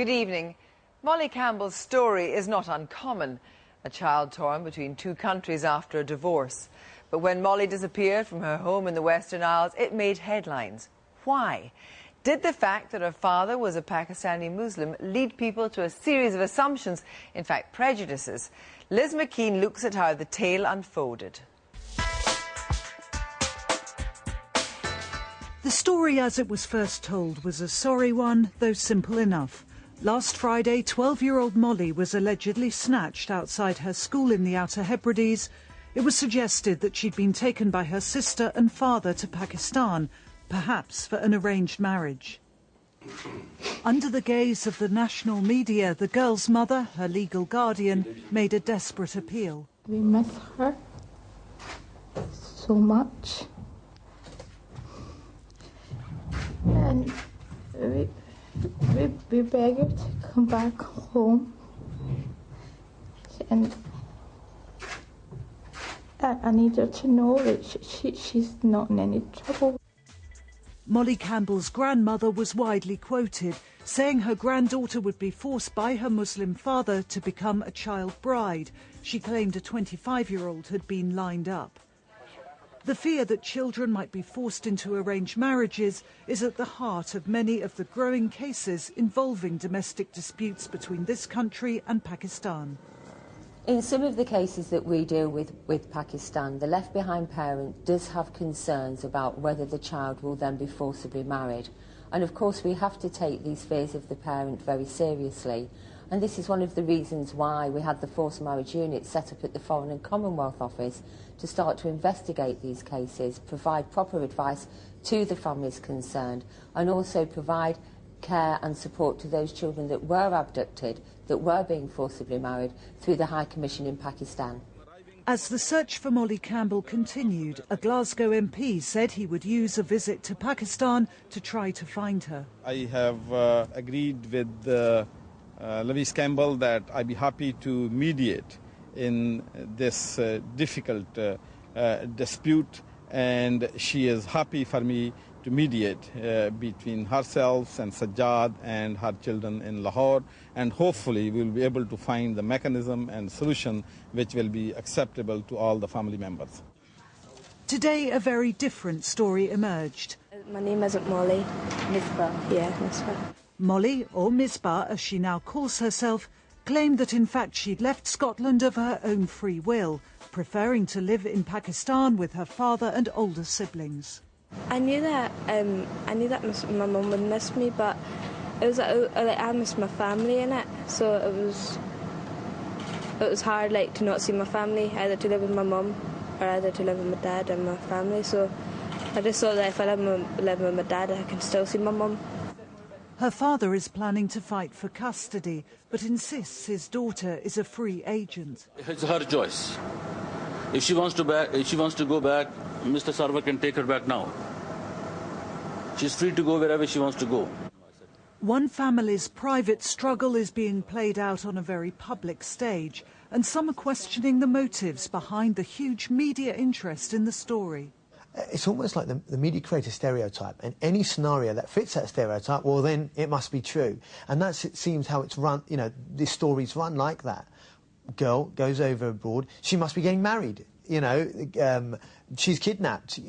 Good evening. Molly Campbell's story is not uncommon. A child torn between two countries after a divorce. But when Molly disappeared from her home in the Western Isles, it made headlines. Why? Did the fact that her father was a Pakistani Muslim lead people to a series of assumptions, in fact prejudices? Liz McKean looks at how the tale unfolded. The story as it was first told was a sorry one, though simple enough. Last Friday, 12-year-old Molly was allegedly snatched outside her school in the Outer Hebrides. It was suggested that she'd been taken by her sister and father to Pakistan, perhaps for an arranged marriage. Under the gaze of the national media, the girl's mother, her legal guardian, made a desperate appeal. We miss her so much. And we beg her to come back home. And I need her to know that she's not in any trouble. Molly Campbell's grandmother was widely quoted, saying her granddaughter would be forced by her Muslim father to become a child bride. She claimed a 25-year-old had been lined up. The fear that children might be forced into arranged marriages is at the heart of many of the growing cases involving domestic disputes between this country and Pakistan. In some of the cases that we deal with Pakistan, the left-behind parent does have concerns about whether the child will then be forcibly married. And of course we have to take these fears of the parent very seriously. And this is one of the reasons why we had the Forced Marriage Unit set up at the Foreign and Commonwealth Office to start to investigate these cases, provide proper advice to the families concerned, and also provide care and support to those children that were abducted, that were being forcibly married, through the High Commission in Pakistan. As the search for Molly Campbell continued, a Glasgow MP said he would use a visit to Pakistan to try to find her. I have agreed with Louise Campbell that I'd be happy to mediate in this difficult dispute, and she is happy for me to mediate between herself and Sajjad and her children in Lahore, and hopefully we'll be able to find the mechanism and solution which will be acceptable to all the family members. Today a very different story emerged. My name isn't Molly-Misbah. Yeah, Misbah. Molly, or Misbah as she now calls herself, claimed that in fact she'd left Scotland of her own free will, preferring to live in Pakistan with her father and older siblings. I knew that my mum would miss me, but it was like I missed my family in it, so it was hard to not see my family, either to live with my mum or either to live with my dad and my family. So I just thought that if I live with my dad, I can still see my mum. Her father is planning to fight for custody, but insists his daughter is a free agent. It's her choice. If she wants to go back, Mr. Sarwar can take her back now. She's free to go wherever she wants to go. One family's private struggle is being played out on a very public stage, and some are questioning the motives behind the huge media interest in the story. It's almost like the media create a stereotype, and any scenario that fits that stereotype, well, then it must be true. And it seems how it's run, this story's run like that. Girl goes over abroad, she must be getting married, she's kidnapped,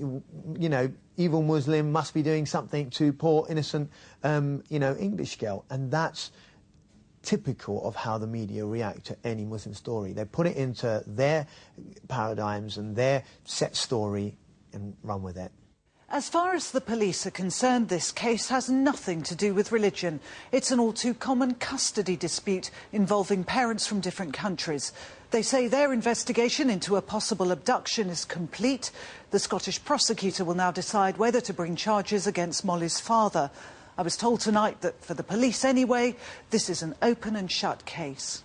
evil Muslim must be doing something to poor, innocent, English girl. And that's typical of how the media react to any Muslim story. They put it into their paradigms and their set story and run with it. As far as the police are concerned, this case has nothing to do with religion. It's an all too common custody dispute involving parents from different countries. They say their investigation into a possible abduction is complete. The Scottish prosecutor will now decide whether to bring charges against Molly's father. I was told tonight that for the police anyway, this is an open and shut case.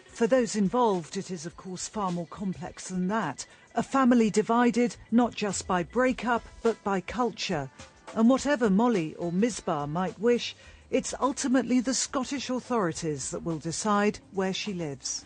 For those involved, it is of course far more complex than that. A family divided not just by breakup, but by culture. And whatever Molly or Misbah might wish, it's ultimately the Scottish authorities that will decide where she lives.